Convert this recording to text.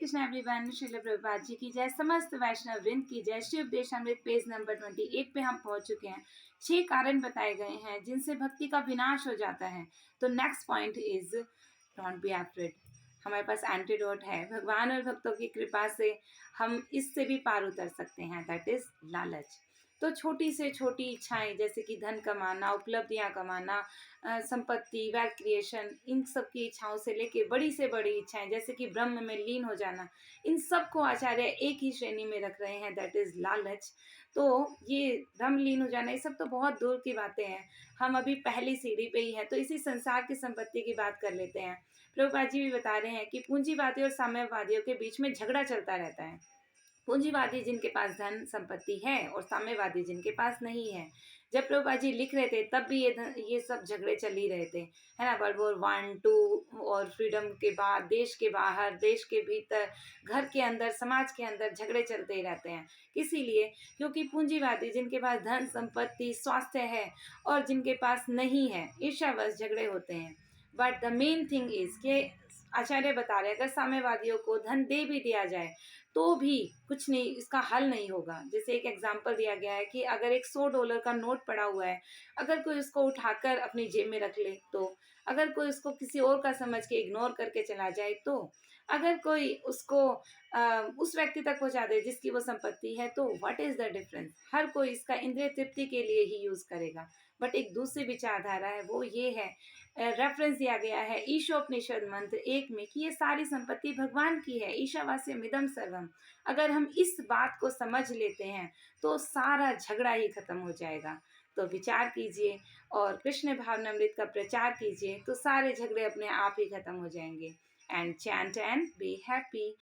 Krishna everyone. Srila Prabhupada ji की जय, समस्त वैष्णव वृंद की जय। शिव देशामृत पेज नंबर 28 पे हम पहुंच चुके हैं। 6 कारण बताए गए हैं जिनसे भक्ति का विनाश हो जाता है। तो next point is don't be afraid. हमारे पास एंटीडोट है। भगवान और भक्तों की कृपा से हम इससे भी पार उतर सकते हैं, दैट इज लालच। तो छोटी से छोटी इच्छाएं जैसे कि धन कमाना, उपलब्धियां कमाना, संपत्ति, वेल्थ क्रिएशन, इन सब की इच्छाओं से लेके बड़ी से बड़ी इच्छाएं जैसे कि ब्रह्म में लीन हो जाना, इन सब को आचार्य एक ही श्रेणी में रख रहे हैं, दैट इज लालच। तो ये ब्रह्म लीन हो जाना, ये सब तो बहुत दूर की बातें हैं। हम अभी पहली सीढ़ी पे ही हैं। तो इसी संसार की संपत्ति की बात कर लेते हैं। प्रभुपाद जी भी बता रहे हैं कि पूंजीवादी और साम्यवादियों के बीच में झगड़ा चलता रहता है। पूंजीवादी जिनके पास धन संपत्ति है और साम्यवादी जिनके पास नहीं है। जब प्रभुपाद जी लिख रहे थे तब भी ये सब झगड़े चल ही रहे थे, है ना। वर्ल्ड वॉर 1, 2 और फ्रीडम के बाद देश के बाहर, देश के भीतर, घर के अंदर, समाज के अंदर झगड़े चलते ही रहते हैं। इसीलिए क्योंकि पूंजीवादी जिनके पास धन संपत्ति स्वास्थ्य है और जिनके पास नहीं है, ईर्ष्यावश झगड़े होते हैं। But the main thing is के आचार्य बता रहे हैं अगर साम्यवादियों को धन दे भी दिया जाए तो भी कुछ नहीं, इसका हल नहीं होगा। जैसे एक एग्जाम्पल दिया गया है कि अगर एक $100 का नोट पड़ा हुआ है, अगर कोई उसको उठाकर अपनी जेब में रख ले तो, अगर कोई उसको किसी और का समझ के इग्नोर करके चला जाए तो, अगर कोई उसको उस व्यक्ति तक पहुंचा दे जिसकी वो संपत्ति है, तो व्हाट इज द डिफरेंस। हर कोई इसका इंद्रिय तृप्ति के लिए ही यूज करेगा। बट एक दूसरी विचारधारा है, वो ये है, रेफरेंस दिया गया है ईशोपनिषद मंत्र 1 में कि ये सारी संपत्ति भगवान की है, ईशावास्यम इदं सर्वम। अगर हम इस बात को समझ लेते हैं तो सारा झगड़ा ही खत्म हो जाएगा। तो विचार कीजिए और कृष्ण भावनामृत का प्रचार कीजिए तो सारे झगड़े अपने आप ही खत्म हो जाएंगे। And chant and be happy.